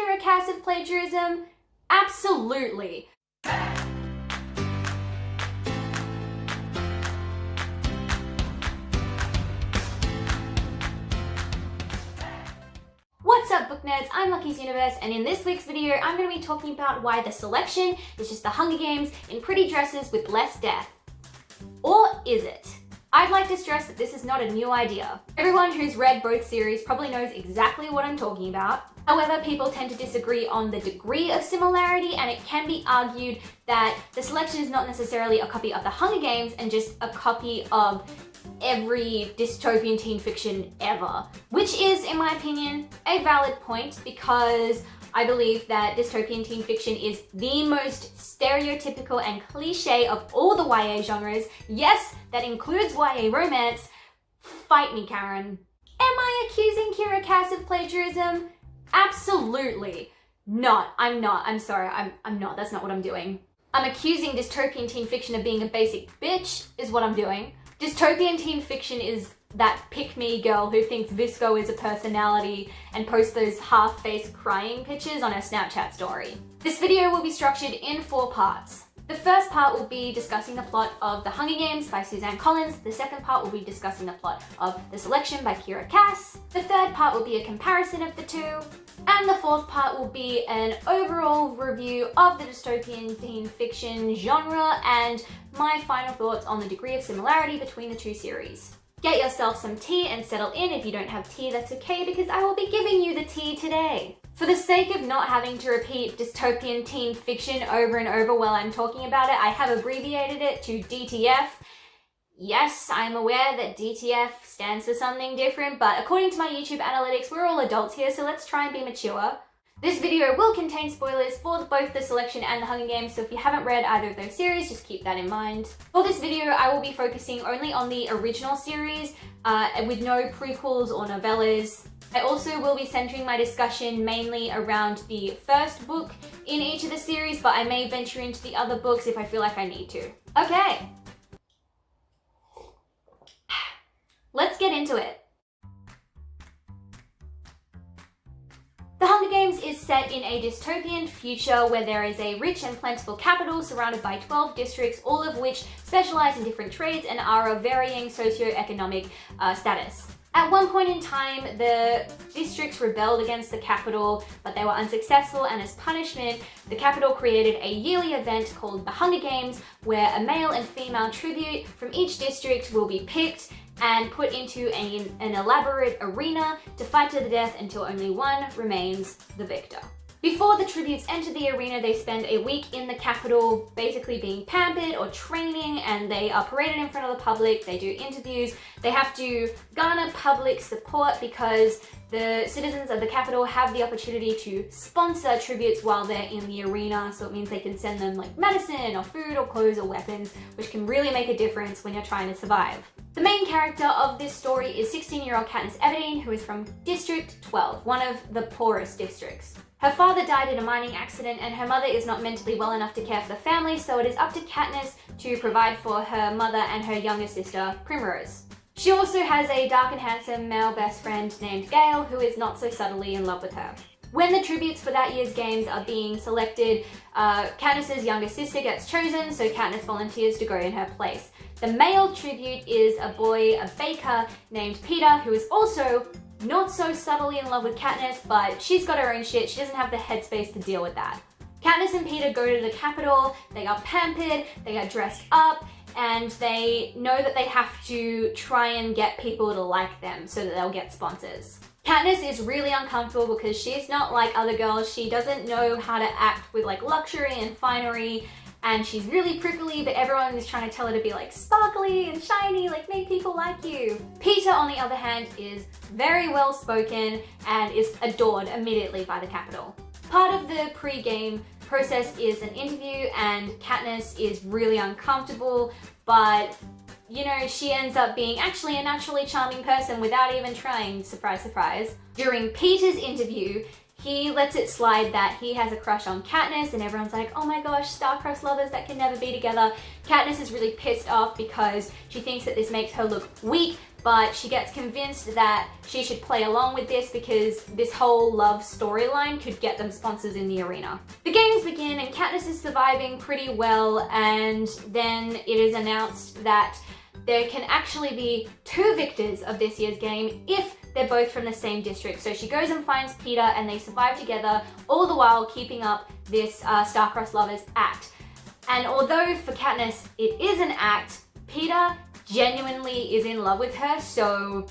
here a case of plagiarism? Absolutely. What's up, book nerds? I'm Lucky's Universe, and in this week's video, I'm going to be talking about why the selection is just the Hunger Games in pretty dresses with less death. Or is it? I'd like to stress that this is not a new idea. Everyone who's read both series probably knows exactly what I'm talking about. However, people tend to disagree on the degree of similarity, and it can be argued that the selection is not necessarily a copy of the Hunger Games and just a copy of every dystopian teen fiction ever. Which is, in my opinion, a valid point, because I believe that dystopian teen fiction is the most stereotypical and cliche of all the YA genres. Yes, that includes YA romance. Fight me, Karen. Am I accusing Kira Cass of plagiarism? Absolutely not. I'm not. I'm sorry. I'm not. That's not what I'm doing. I'm accusing dystopian teen fiction of being a basic bitch is what I'm doing. Dystopian teen fiction is that pick-me girl who thinks Visco is a personality and posts those half-faced crying pictures on her Snapchat story. This video will be structured in 4 parts. The first part will be discussing the plot of The Hunger Games by Suzanne Collins. The second part will be discussing the plot of The Selection by Kira Cass. The third part will be a comparison of the two. And the fourth part will be an overall review of the dystopian teen fiction genre and my final thoughts on the degree of similarity between the two series. Get yourself some tea and settle in. If you don't have tea, that's okay, because I will be giving you the tea today. For the sake of not having to repeat dystopian teen fiction over and over while I'm talking about it, I have abbreviated it to DTF. Yes, I'm aware that DTF stands for something different, but according to my YouTube analytics, we're all adults here, so let's try and be mature. This video will contain spoilers for both The Selection and The Hunger Games, so if you haven't read either of those series, just keep that in mind. For this video, I will be focusing only on the original series, with no prequels or novellas. I also will be centering my discussion mainly around the first book in each of the series, but I may venture into the other books if I feel like I need to. Okay. Let's get into it. The Hunger Games is set in a dystopian future where there is a rich and plentiful capital surrounded by 12 districts, all of which specialize in different trades and are of varying socioeconomic status. At one point in time, the districts rebelled against the capital, but they were unsuccessful, and as punishment, the capital created a yearly event called the Hunger Games, where a male and female tribute from each district will be picked and put into an elaborate arena to fight to the death until only one remains the victor. Before the tributes enter the arena, they spend a week in the capital basically being pampered or training, and they are paraded in front of the public. They do interviews. They have to garner public support because the citizens of the capital have the opportunity to sponsor tributes while they're in the arena, so it means they can send them like medicine or food or clothes or weapons, which can really make a difference when you're trying to survive. The main character of this story is 16-year-old Katniss Everdeen, who is from District 12, one of the poorest districts. Her father died in a mining accident, and her mother is not mentally well enough to care for the family, so it is up to Katniss to provide for her mother and her younger sister, Primrose. She also has a dark and handsome male best friend named Gale, who is not so subtly in love with her. When the tributes for that year's games are being selected, Katniss's younger sister gets chosen, so Katniss volunteers to go in her place. The male tribute is a boy, a baker named Peter, who is also not so subtly in love with Katniss, but she's got her own shit. She doesn't have the headspace to deal with that. Katniss and Peter go to the capital, they are pampered, they are dressed up, and they know that they have to try and get people to like them so that they'll get sponsors. Katniss is really uncomfortable because she's not like other girls. She doesn't know how to act with like luxury and finery, and she's really prickly, but everyone is trying to tell her to be like sparkly and shiny, like make people like you. Peter, on the other hand, is very well spoken and is adored immediately by the capital. Part of the pre-game process is an interview, and Katniss is really uncomfortable, but you know, she ends up being actually a naturally charming person without even trying, surprise, surprise. During Peter's interview, he lets it slide that he has a crush on Katniss, and everyone's like, oh my gosh, star-crossed lovers that can never be together. Katniss is really pissed off because she thinks that this makes her look weak, but she gets convinced that she should play along with this because this whole love storyline could get them sponsors in the arena. The games begin and Katniss is surviving pretty well, and then it is announced that there can actually be 2 victors of this year's game if they're both from the same district. So she goes and finds Peter and they survive together, all the while keeping up this star-crossed lovers act. And although for Katniss it is an act, Peter genuinely is in love with her, so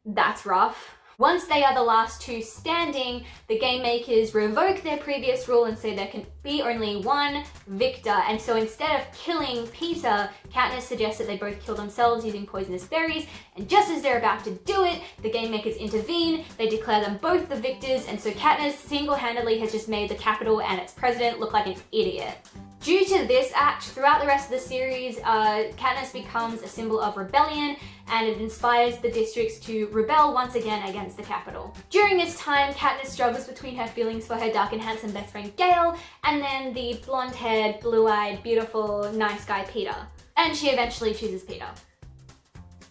that's rough. Once they are the last 2 standing, the game makers revoke their previous rule and say there can be only 1 victor. And so instead of killing Peter, Katniss suggests that they both kill themselves using poisonous berries. And just as they're about to do it, the game makers intervene. They declare them both the victors. And so Katniss single-handedly has just made the Capitol and its president look like an idiot. Due to this act, throughout the rest of the series, Katniss becomes a symbol of rebellion, and it inspires the districts to rebel once again against the Capitol. During this time, Katniss struggles between her feelings for her dark and handsome best friend Gale, and then the blonde-haired, blue-eyed, beautiful, nice guy Peter. And she eventually chooses Peter.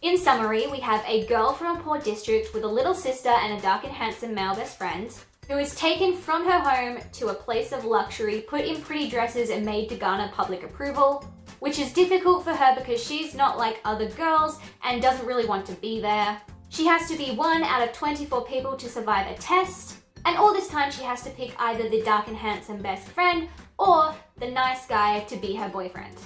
In summary, we have a girl from a poor district with a little sister and a dark and handsome male best friend, who is taken from her home to a place of luxury, put in pretty dresses and made to garner public approval, which is difficult for her because she's not like other girls and doesn't really want to be there. She has to be 1 out of 24 people to survive a test, and all this time she has to pick either the dark and handsome best friend or the nice guy to be her boyfriend.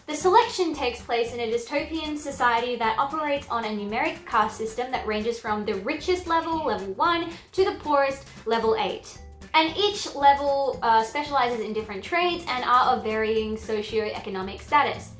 The selection takes place in a dystopian society that operates on a numeric caste system that ranges from the richest level, level 1, to the poorest, level 8. And each level specializes in different trades and are of varying socio-economic status.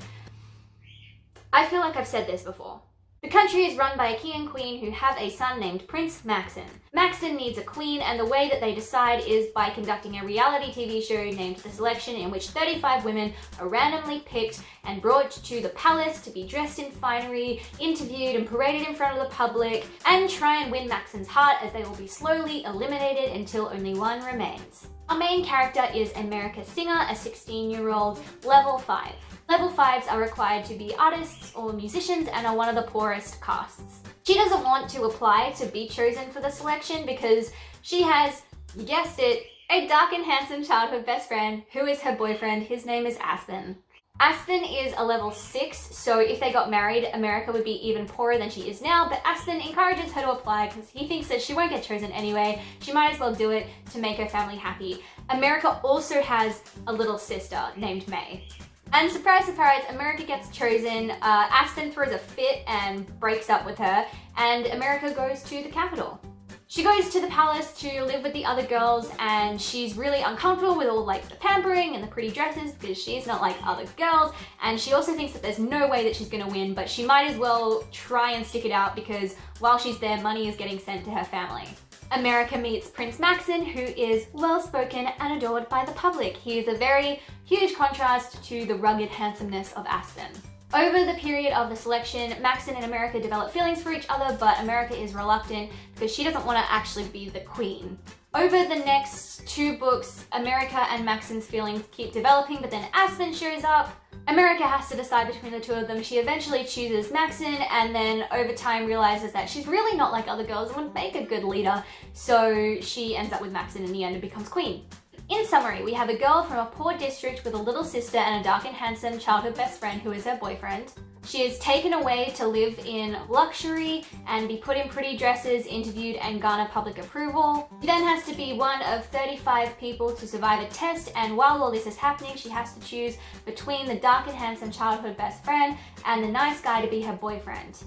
I feel like I've said this before. The country is run by a king and queen who have a son named Prince Maxon. Maxon needs a queen, and the way that they decide is by conducting a reality TV show named The Selection, in which 35 women are randomly picked and brought to the palace to be dressed in finery, interviewed and paraded in front of the public, and try and win Maxon's heart, as they will be slowly eliminated until only 1 remains. Our main character is America Singer, a 16-year-old, level 5. Level 5s are required to be artists or musicians and are one of the poorest castes. She doesn't want to apply to be chosen for the selection because she has, you guessed it, a dark and handsome childhood best friend who is her boyfriend. His name is Aspen. Aspen is a level 6, so if they got married, America would be even poorer than she is now, but Aspen encourages her to apply because he thinks that she won't get chosen anyway. She might as well do it to make her family happy. America also has a little sister named May. And surprise, surprise, America gets chosen. Aspen throws a fit and breaks up with her, and America goes to the Capitol. She goes to the palace to live with the other girls, and she's really uncomfortable with all like the pampering and the pretty dresses because she's not like other girls, and she also thinks that there's no way that she's gonna win, but she might as well try and stick it out because while she's there, money is getting sent to her family. America meets Prince Maxon, who is well-spoken and adored by the public. He is a very huge contrast to the rugged handsomeness of Aspen. Over the period of the selection, Maxon and America develop feelings for each other, but America is reluctant because she doesn't want to actually be the queen. Over the next 2 books, America and Maxon's feelings keep developing, but then Aspen shows up. America has to decide between the 2 of them. She eventually chooses Maxon, and then over time realizes that she's really not like other girls and would make a good leader, so she ends up with Maxon in the end and becomes queen. In summary, we have a girl from a poor district with a little sister and a dark and handsome childhood best friend who is her boyfriend. She is taken away to live in luxury and be put in pretty dresses, interviewed and garner public approval. She then has to be 1 of 35 people to survive a test, and while all this is happening, she has to choose between the dark and handsome childhood best friend and the nice guy to be her boyfriend.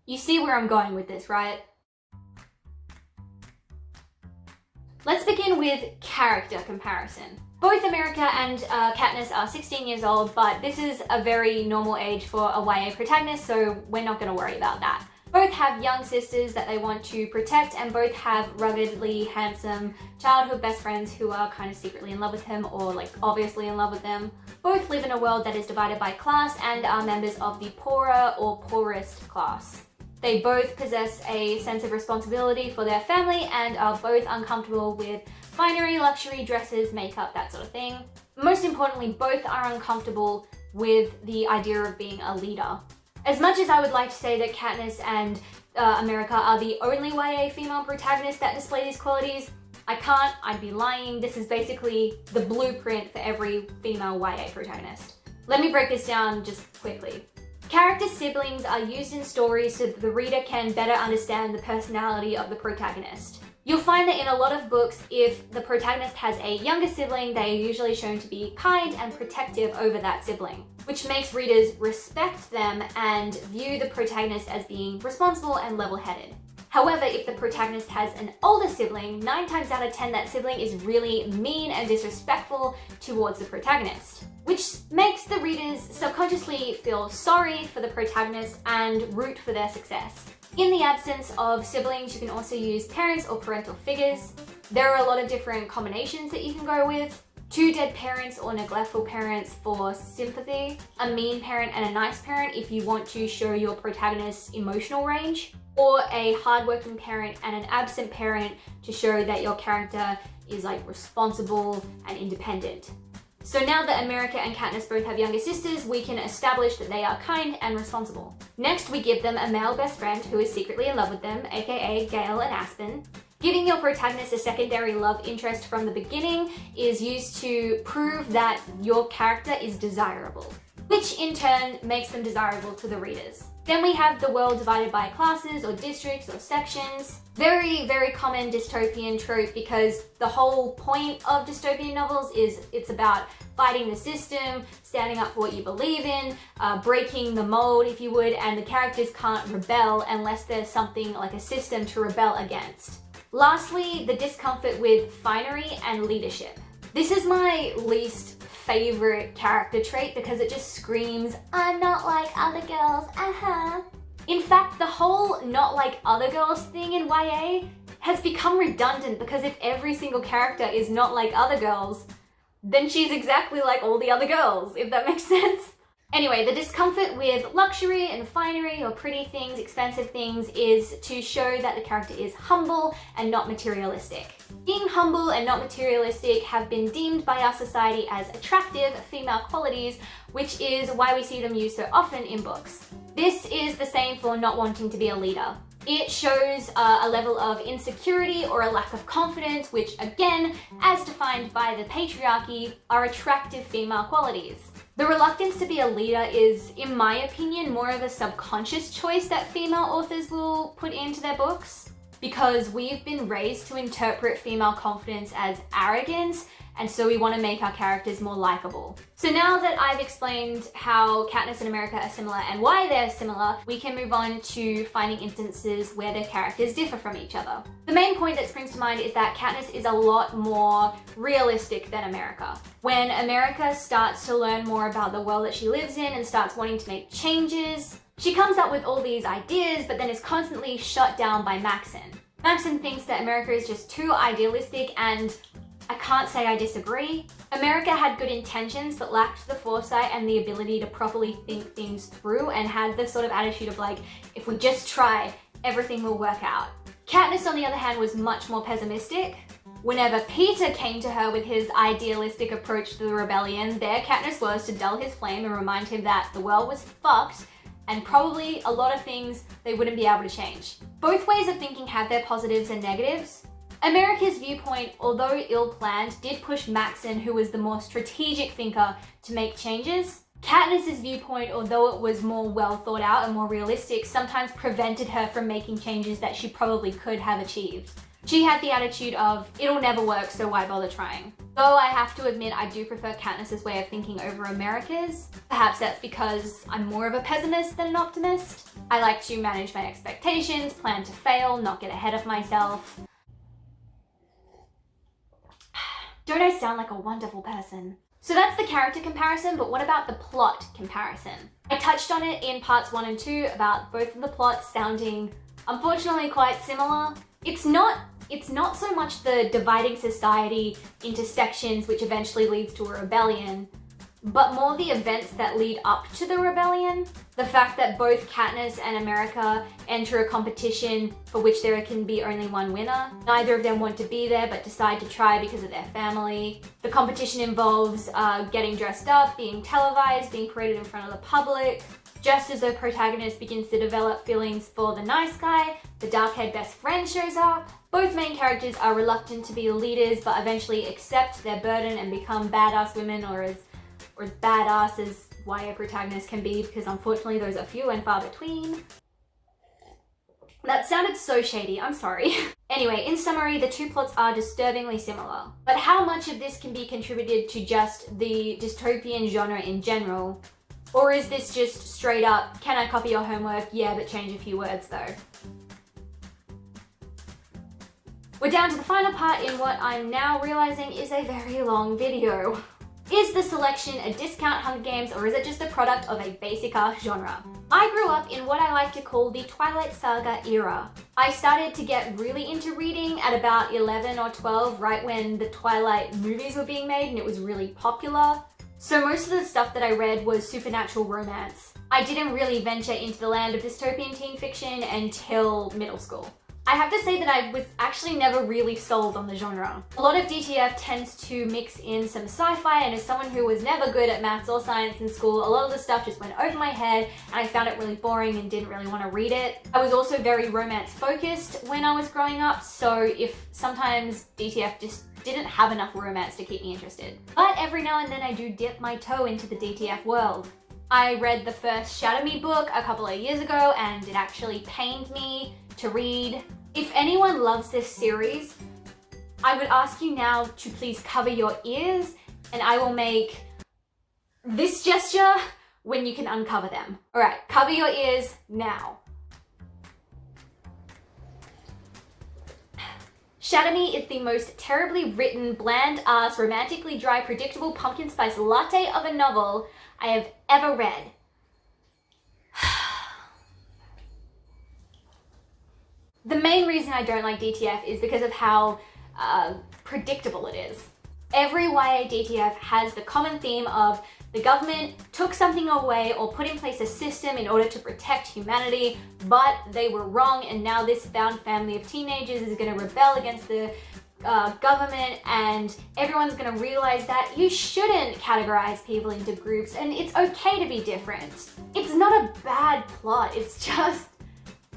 You see where I'm going with this, right? Let's begin with character comparison. Both America and Katniss are 16 years old, but this is a very normal age for a YA protagonist, so we're not going to worry about that. Both have young sisters that they want to protect, and both have ruggedly handsome childhood best friends who are kind of secretly in love with him or like obviously in love with them. Both live in a world that is divided by class and are members of the poorer or poorest class. They both possess a sense of responsibility for their family and are both uncomfortable with Finery, luxury, dresses, makeup, that sort of thing. Most importantly, both are uncomfortable with the idea of being a leader. As much as I would like to say that Katniss and America are the only YA female protagonists that display these qualities, I can't, I'd be lying. This is basically the blueprint for every female YA protagonist. Let me break this down just quickly. Character siblings are used in stories so that the reader can better understand the personality of the protagonist. You'll find that in a lot of books, if the protagonist has a younger sibling, they are usually shown to be kind and protective over that sibling, which makes readers respect them and view the protagonist as being responsible and level-headed. However, if the protagonist has an older sibling, 9 times out of 10 that sibling is really mean and disrespectful towards the protagonist, which makes the readers subconsciously feel sorry for the protagonist and root for their success. In the absence of siblings, you can also use parents or parental figures. There are a lot of different combinations that you can go with. 2 dead parents or neglectful parents for sympathy, a mean parent and a nice parent if you want to show your protagonist's emotional range, or a hardworking parent and an absent parent to show that your character is like responsible and independent. So now that America and Katniss both have younger sisters, we can establish that they are kind and responsible. Next, we give them a male best friend who is secretly in love with them, aka Gale and Aspen. Giving your protagonist a secondary love interest from the beginning is used to prove that your character is desirable, which in turn makes them desirable to the readers. Then we have the world divided by classes or districts or sections. Very, very common dystopian trope because the whole point of dystopian novels is it's about fighting the system, standing up for what you believe in, breaking the mold if you would, and the characters can't rebel unless there's something like a system to rebel against. Lastly, the discomfort with finery and leadership. This is my least favorite character trait because it just screams, I'm not like other girls, In fact, the whole not like other girls thing in YA has become redundant because if every single character is not like other girls, then she's exactly like all the other girls, if that makes sense. Anyway, the discomfort with luxury and finery or pretty things, expensive things, is to show that the character is humble and not materialistic. Being humble and not materialistic have been deemed by our society as attractive female qualities, which is why we see them used so often in books. This is the same for not wanting to be a leader. It shows a level of insecurity or a lack of confidence, which again, as defined by the patriarchy, are attractive female qualities. The reluctance to be a leader is, in my opinion, more of a subconscious choice that female authors will put into their books, because we've been raised to interpret female confidence as arrogance, and so we want to make our characters more likable. So now that I've explained how Katniss and America are similar and why they're similar, we can move on to finding instances where their characters differ from each other. The main point that springs to mind is that Katniss is a lot more realistic than America. When America starts to learn more about the world that she lives in and starts wanting to make changes, she comes up with all these ideas, but then is constantly shut down by Maxon. Maxon thinks that America is just too idealistic, and I can't say I disagree. America had good intentions but lacked the foresight and the ability to properly think things through and had this sort of attitude of like, if we just try, everything will work out. Katniss, on the other hand, was much more pessimistic. Whenever Peter came to her with his idealistic approach to the rebellion, there Katniss was to dull his flame and remind him that the world was fucked and probably a lot of things they wouldn't be able to change. Both ways of thinking have their positives and negatives. America's viewpoint, although ill-planned, did push Maxon, who was the more strategic thinker, to make changes. Katniss's viewpoint, although it was more well thought out and more realistic, sometimes prevented her from making changes that she probably could have achieved. She had the attitude of, it'll never work, so why bother trying? Though I have to admit I do prefer Katniss's way of thinking over America's. Perhaps that's because I'm more of a pessimist than an optimist. I like to manage my expectations, plan to fail, not get ahead of myself. Don't I sound like a wonderful person? So that's the character comparison, but what about the plot comparison? I touched on it in parts 1 and 2 about both of the plots sounding, unfortunately, quite similar. It's not so much the dividing society into sections which eventually leads to a rebellion, but more the events that lead up to the rebellion. The fact that both Katniss and America enter a competition for which there can be only one winner. Neither of them want to be there but decide to try because of their family. The competition involves getting dressed up, being televised, being paraded in front of the public. Just as the protagonist begins to develop feelings for the nice guy, the dark-haired best friend shows up. Both main characters are reluctant to be leaders but eventually accept their burden and become badass women, or as badass as YA protagonists can be, because unfortunately those are few and far between. That sounded so shady, I'm sorry. Anyway, in summary, the two plots are disturbingly similar. But how much of this can be contributed to just the dystopian genre in general? Or is this just straight up, can I copy your homework? Yeah, but change a few words though. We're down to the final part in what I'm now realizing is a very long video. Is the selection a discount Hunger Games, or is it just a product of a basic-ass genre? I grew up in what I like to call the Twilight Saga era. I started to get really into reading at about 11 or 12, right when the Twilight movies were being made and it was really popular. So most of the stuff that I read was supernatural romance. I didn't really venture into the land of dystopian teen fiction until middle school. I have to say that I was actually never really sold on the genre. A lot of DTF tends to mix in some sci-fi, and as someone who was never good at maths or science in school, a lot of the stuff just went over my head and I found it really boring and didn't really want to read it. I was also very romance focused when I was growing up, so if sometimes DTF just didn't have enough romance to keep me interested. But every now and then I do dip my toe into the DTF world. I read the first Shatter Me book a couple of years ago and it actually pained me to read. If anyone loves this series, I would ask you now to please cover your ears and I will make this gesture when you can uncover them. Alright, cover your ears now. Shatter Me is the most terribly written, bland-ass, romantically dry, predictable pumpkin spice latte of a novel I have ever read. The main reason I don't like DTF is because of how predictable it is. Every YA DTF has the common theme of the government took something away or put in place a system in order to protect humanity, but they were wrong, and now this found family of teenagers is going to rebel against the government, and everyone's going to realize that you shouldn't categorize people into groups and it's okay to be different. It's not a bad plot, it's just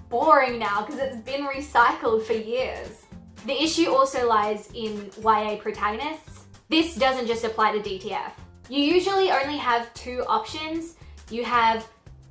boring now because it's been recycled for years. The issue also lies in YA protagonists. This doesn't just apply to DTF. You usually only have two options. You have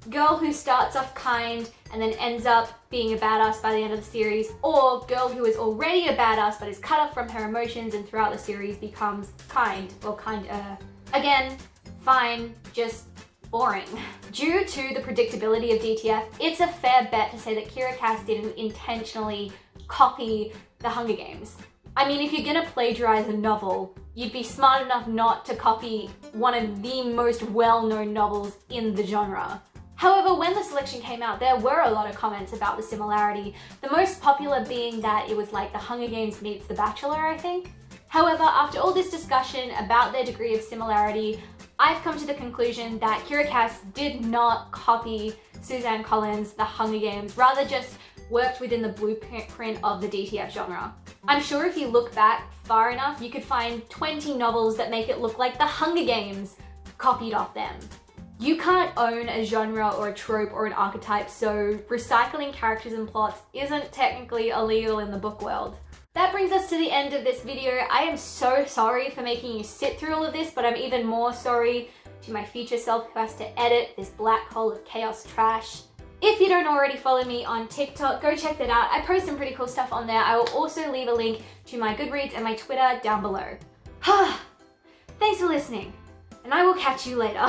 girl who starts off kind and then ends up being a badass by the end of the series, or girl who is already a badass but is cut off from her emotions and throughout the series becomes kind, or kinder. Again, fine, just boring. Due to the predictability of DTF, it's a fair bet to say that Kira Cass didn't intentionally copy the Hunger Games. I mean, if you're gonna plagiarize a novel, you'd be smart enough not to copy one of the most well-known novels in the genre. However, when the selection came out, there were a lot of comments about the similarity, the most popular being that it was like the Hunger Games meets The Bachelor, I think. However, after all this discussion about their degree of similarity, I've come to the conclusion that Kira Cass did not copy Suzanne Collins' The Hunger Games, rather just worked within the blueprint of the DTF genre. I'm sure if you look back far enough, you could find 20 novels that make it look like The Hunger Games copied off them. You can't own a genre or a trope or an archetype, so recycling characters and plots isn't technically illegal in the book world. That brings us to the end of this video. I am so sorry for making you sit through all of this, but I'm even more sorry to my future self who has to edit this black hole of chaos trash. If you don't already follow me on TikTok, go check that out. I post some pretty cool stuff on there. I will also leave a link to my Goodreads and my Twitter down below. Thanks for listening, and I will catch you later.